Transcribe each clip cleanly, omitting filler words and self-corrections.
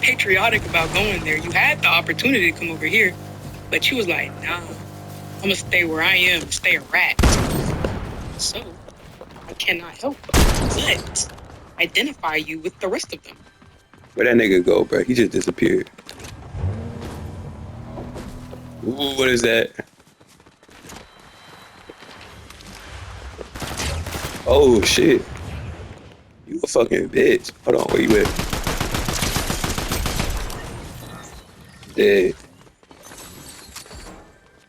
patriotic about going there. You had the opportunity to come over here, but you was like, nah, I'm gonna stay where I am and stay a rat. So I cannot help but identify you with the rest of them. Where'd that nigga go, bro? He just disappeared. Ooh, what is that? Oh shit. You a fucking bitch. Hold on, where you at? Dead.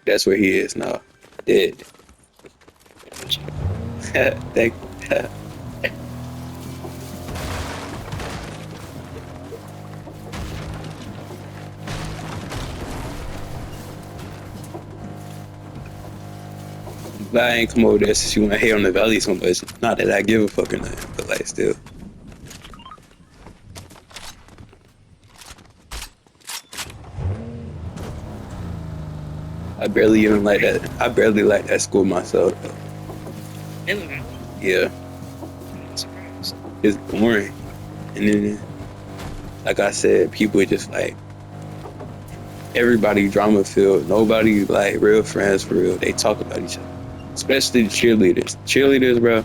That's where he is now. Dead. Thank you. But I ain't come over there since you want to hate on the valley so much. Not that I give a fuck or nothing, but like still. I barely even like that. I barely like that school myself. Really? Yeah, I'm not surprised. it's boring. And then, like I said, people are just like, everybody drama filled. Nobody like real friends for real. They talk about each other. Especially the cheerleaders. Cheerleaders, bro.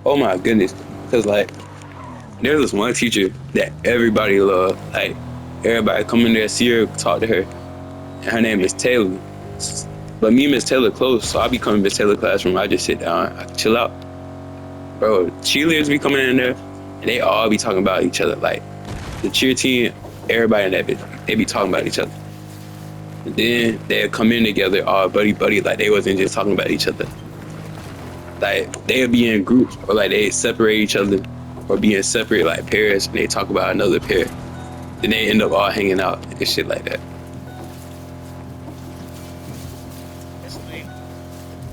Oh my goodness. Because like, there was one teacher that everybody loved. Like, everybody come in there, see her, talk to her. And her name is Taylor. But me and Miss Taylor close, so I be coming to Miss Taylor classroom. I just sit down, I chill out. Bro, cheerleaders be coming in there, and they all be talking about each other. Like, the cheer team, everybody in that bitch, they be talking about each other. And then they'll come in together, all buddy, like they wasn't just talking about each other. Like, they'll be in groups, or like they separate each other, or be in separate like pairs, and they talk about another pair. Then they end up all hanging out and shit like that. That's lame.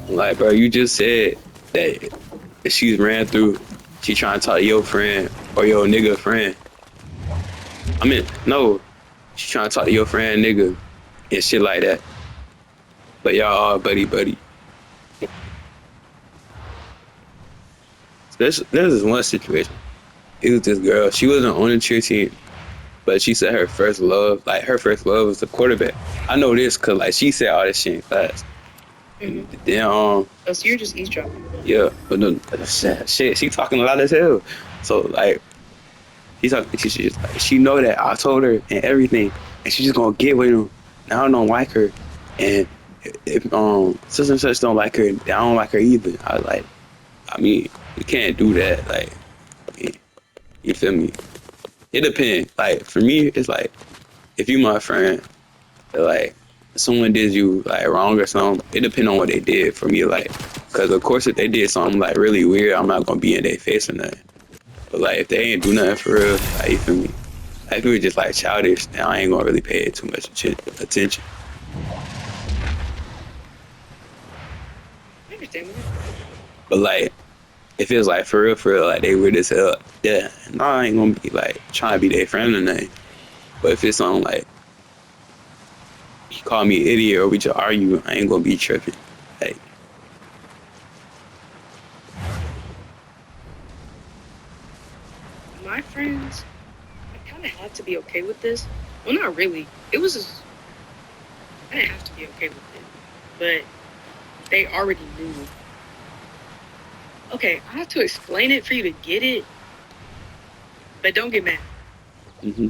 Like, bro, you just said that if she's ran through, she trying to talk to your friend or your nigga friend. I mean, no, she trying to talk to your friend nigga and shit like that. But y'all all buddy. There's this one situation. It was this girl. She wasn't on the cheer team, but she said her first love was the quarterback. I know this because like she said all this shit in class. Mm-hmm. Then Oh, so you're just eavesdropping. yeah, but no shit, she talking a lot as hell. So like she know that I told her and everything, and she just gonna get with him. And I don't like her, and if such and such don't like her, I don't like her either. I was like, I mean, you can't do that. Like, you feel me? It depends. Like for me, it's like if you my friend, like someone did you like wrong or something, it depends on what they did for me. Like, cause of course if they did something like really weird, I'm not gonna be in their face or nothing. But like if they ain't do nothing for real, like you feel me? Like if it was just like childish, then I ain't gonna really pay it too much attention. I understand that. But like if it's like for real, like they weird as hell, yeah, no, I ain't gonna be like trying to be their friend or nothing. But if it's something like you call me an idiot or we just argue, I ain't gonna be tripping. Like, My friends, I kind of had to be okay with this. Well, not really. It was just, I didn't have to be okay with it, but they already knew. Okay, I have to explain it for you to get it, but don't get mad. mm-hmm.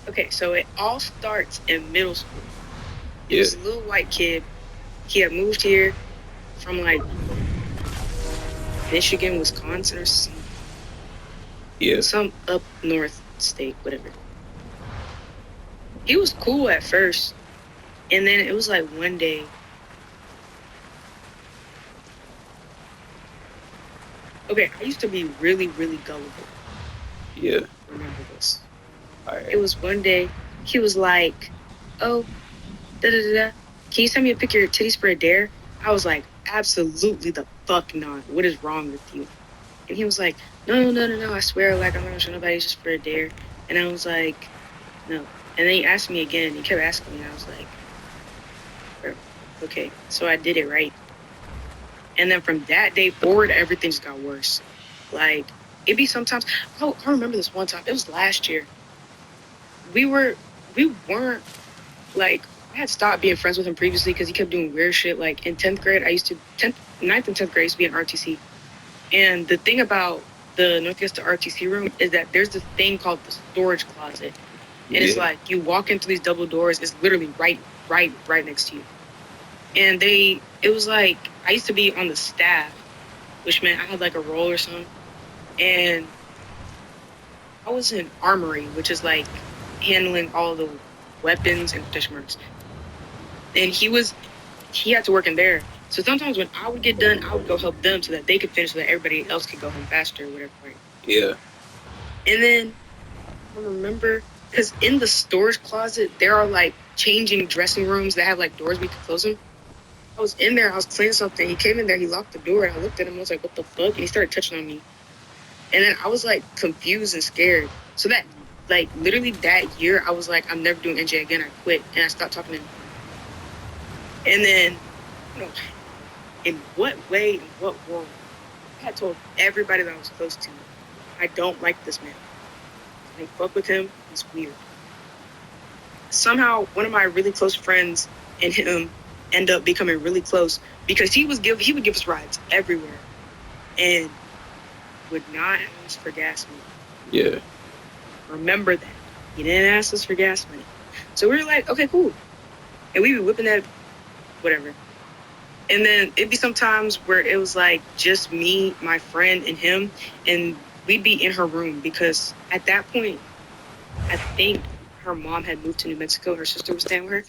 Okay, so it all starts in middle school. Yeah. This little white kid, he had moved here from like Michigan, Wisconsin, or some up north state, whatever. He was cool at first, and then it was like one day. Okay, I used to be really, really gullible. Yeah. Remember this. All right. It was one day, he was like, oh, da-da-da-da. Can you send me a picture of your titties for a dare? I was like, absolutely the fuck not. What is wrong with you? And he was like, no, I swear, like, I'm not gonna show nobody, just for a dare. And I was like, no. And then he asked me again. He kept asking me, and I was like, okay. So I did it right. And then from that day forward, everything just got worse. Like, it'd be sometimes, I remember this one time, it was last year. we weren't like, I had stopped being friends with him previously because he kept doing weird shit. Like in 10th grade, I used to 9th and 10th grade I used to be in RTC. And the thing about the Northwest RTC room is that there's this thing called the storage closet. And it's like you walk into these double doors, it's literally right next to you. And it was like, I used to be on the staff, which meant I had like a role or something. And I was in armory, which is like handling all the weapons and fish marks. And he had to work in there. So sometimes when I would get done, I would go help them so that they could finish so that everybody else could go home faster or whatever. Right? Yeah. And then I remember, because in the storage closet, there are like changing dressing rooms that have like doors we could close them. I was in there, I was cleaning something. He came in there, he locked the door, and I looked at him, I was like, what the fuck? And he started touching on me. And then I was like confused and scared. So that, like, literally that year, I was like, I'm never doing NJ again. I quit and I stopped talking to him. And then, you know, in what way, in what world, I had told everybody that I was close to, I don't like this man. I fuck with him, he's weird. Somehow, one of my really close friends and him end up becoming really close because he would give us rides everywhere and would not ask for gas money. Yeah. Remember that. He didn't ask us for gas money. So we were like, okay, cool. And we'd be whipping that, whatever. And then it'd be sometimes where it was like just me, my friend, and him, and we'd be in her room because at that point, I think her mom had moved to New Mexico. Her sister was staying with her.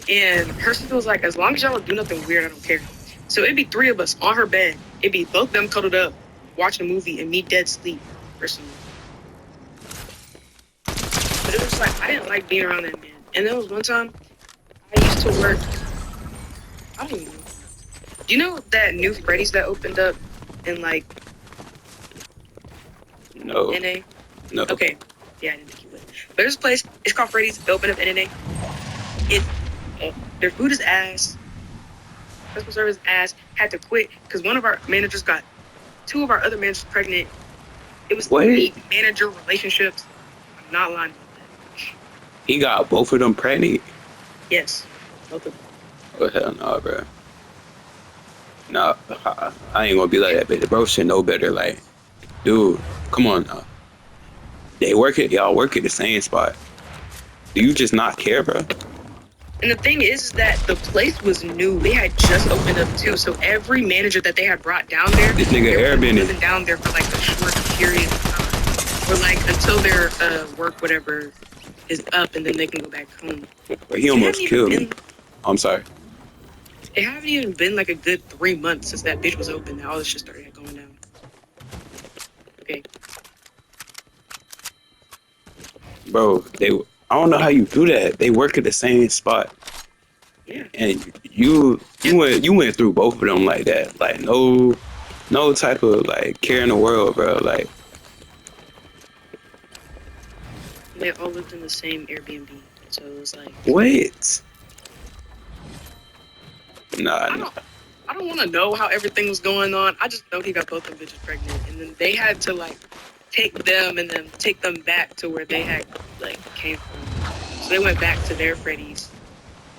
And her sister was like, as long as y'all don't do nothing weird, I don't care. So it'd be three of us on her bed. It'd be both them cuddled up, watching a movie, and me dead sleep, personally. But it was like, I didn't like being around that man. And there was one time, I used to work, I don't even know. Do you know that new Freddy's that opened up in like No. NA? No. Okay. Yeah, I didn't think you would. But there's a place, it's called Freddy's, it opened up in NA. Their food is ass. Customer service ass. Had to quit because one of our managers got two of our other managers pregnant. It was three manager relationships. I'm not lying about that. He got both of them pregnant? Yes. Both of them. Oh, hell no, bro. No, I ain't gonna be like that, but the bro should know better. Like, dude, come on now. Y'all work at the same spot. Do you just not care, bro? And the thing is that the place was new. They had just opened up too. So every manager that they had brought down there, This nigga Airbnb living down there for like a short period of time, or like until their work whatever is up, and then they can go back home. But he almost killed me. I'm sorry. It haven't even been like a good 3 months since that bitch was open. That all this shit started going down. Okay. Bro, I don't know how you do that. They work at the same spot. Yeah. And you went through both of them like that. Like no type of like care in the world, bro. Like They all lived in the same Airbnb. So it was like, what? Nah. I don't want to know how everything was going on. I just know he got both of them bitches pregnant, and then they had to like take them and then take them back to where they had like came from. So they went back to their Freddy's,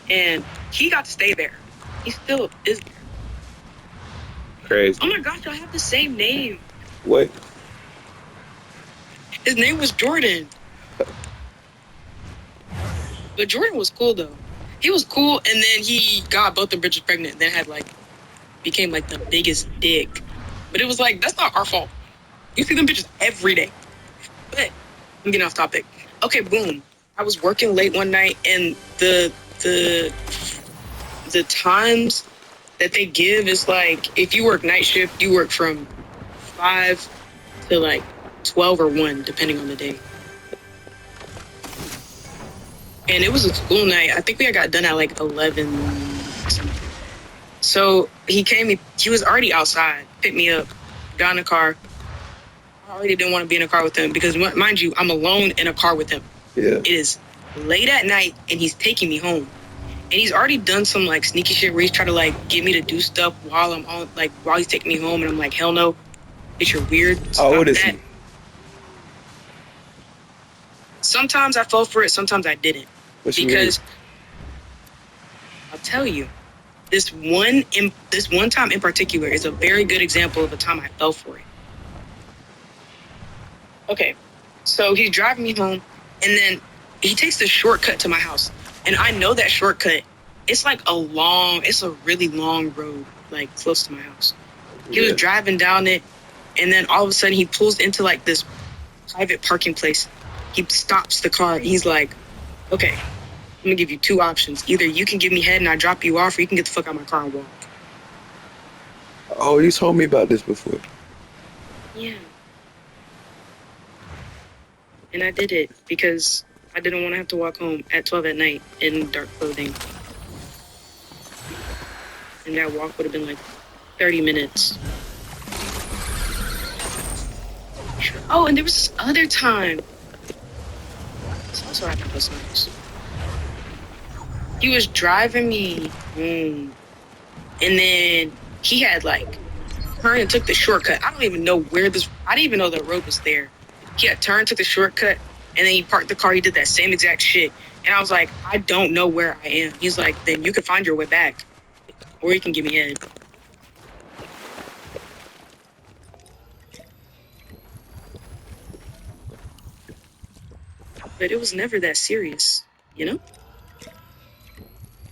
and he got to stay there. He still is there. Crazy. Oh my gosh, I have the same name. What? His name was Jordan. But Jordan was cool though. He was cool, and then he got both the bitches pregnant, and then had like became like the biggest dick. But it was like, that's not our fault. You see them bitches every day. But I'm getting off topic. Okay, boom. I was working late one night, and the times that they give is like, if you work night shift, you work from 5 to like 12 or 1, depending on the day. And it was a school night. I think we got done at like 11 something. So he was already outside, picked me up, got in a car. I already didn't want to be in a car with him because, mind you, I'm alone in a car with him. Yeah. It is late at night, and he's taking me home. And he's already done some like sneaky shit where he's trying to like get me to do stuff while I'm on, like while he's taking me home, and I'm like, hell no, bitch, you're weird. How old is he? sometimes I fell for it, sometimes I didn't. What you mean? Because I'll tell you, this one time in particular is a very good example of a time I fell for it. Okay, so he's driving me home, and then he takes the shortcut to my house, and I know that shortcut. It's like it's a really long road, like close to my house. He was driving down it, and then all of a sudden he pulls into like this private parking place. He stops the car. He's like, okay, I'm gonna give you two options. Either you can give me head and I drop you off, or you can get the fuck out of my car and walk. Oh, you told me about this before. Yeah. And I did it because I didn't want to have to walk home at 12 at night in dark clothing. And that walk would have been like 30 minutes. Oh, and there was this other time. This also happened with someone else. He was driving me home. And then he had like turned and took the shortcut. I don't even know I didn't even know the road was there. He had turned, took the shortcut, and then he parked the car. He did that same exact shit. And I was like, I don't know where I am. He's like, then you can find your way back. Or you can give me head. But it was never that serious, you know?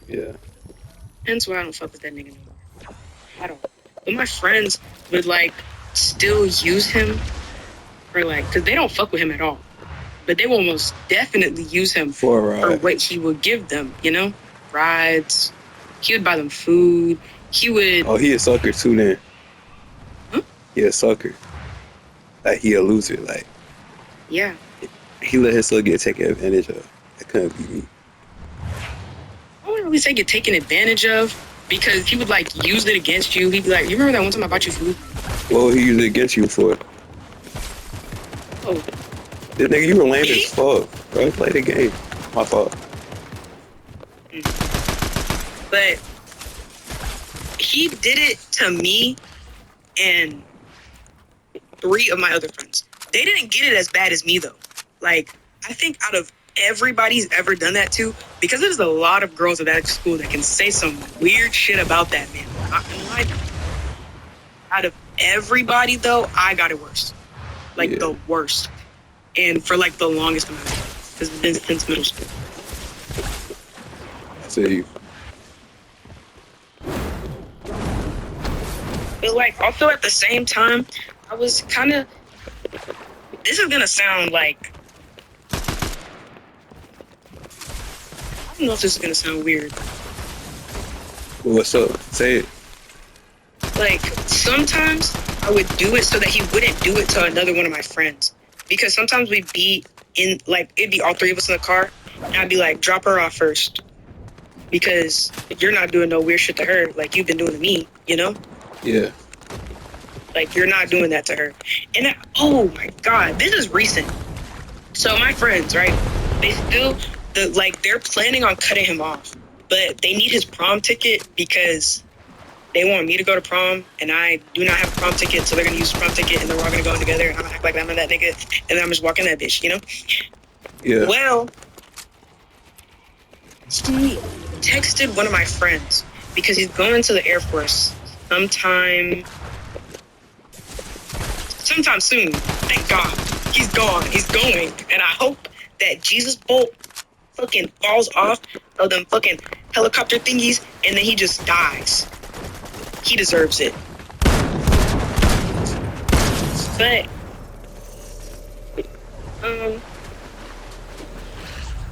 Yeah. Hence why I don't fuck with that nigga no more. I don't. But my friends would like still use him for like, because they don't fuck with him at all. But they will most definitely use him For a ride. what he would give them, you know? Rides. He would buy them food. He would. Oh, he a sucker too then. Huh? He a sucker. Like he a loser. Like Yeah. he let himself get taken advantage of. That couldn't be me. I wouldn't really say get taken advantage of because he would like use it against you. He'd be like, you remember that one time I bought you food? What he used it against you for? Oh, This nigga, you were lame as fuck, bro. Play the game. My fault. but he did it to me and 3 of my other friends. They didn't get it as bad as me though. Like, I think out of everybody he's ever done that to, because there's a lot of girls at that school that can say some weird shit about that man. I'm not gonna lie to you. Out of everybody though, I got it worse. Like the worst. And for like the longest amount of time. Because it's been since middle school. See. But like also at the same time, I was kind of. This is gonna sound like. I don't know if this is gonna sound weird. What's up? Say it. Like sometimes I would do it so that he wouldn't do it to another one of my friends. Because sometimes we'd be in like it'd be all 3 of us in the car, and I'd be like, drop her off first. Because you're not doing no weird shit to her like you've been doing to me, you know? Yeah. Like, you're not doing that to her. And oh my God, this is recent. So my friends, right? They still, they're planning on cutting him off. But they need his prom ticket because they want me to go to prom. And I do not have a prom ticket. So they're going to use the prom ticket and then we're all going to go in together. And I'm going to act like I'm that nigga. And then I'm just walking that bitch, you know? Yeah. Well, he texted one of my friends because he's going to the Air Force sometime soon. Thank God. He's gone. He's going. And I hope that Jesus Bolt fucking falls off of them fucking helicopter thingies and then he just dies. He deserves it. But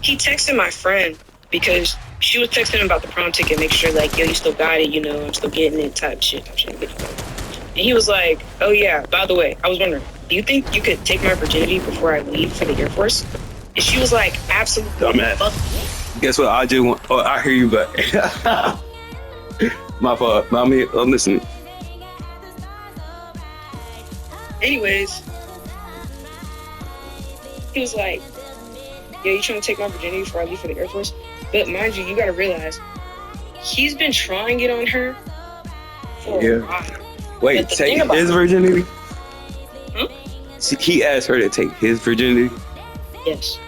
he texted my friend because she was texting him about the prom ticket, make sure like, yo, you still got it, you know, I'm still getting it, type shit. And he was like, oh yeah, by the way, I was wondering, do you think you could take my virginity before I leave for the Air Force? And she was like, absolutely. Dumbass. Guess what? I just want. Oh, I hear you, but my fault. I'm listening. Anyways, he was like, yeah, you trying to take my virginity before I leave for the Air Force? But mind you, you gotta realize, he's been trying it on her for a while. Wait, take his virginity? Huh? See, he asked her to take his virginity? Yes.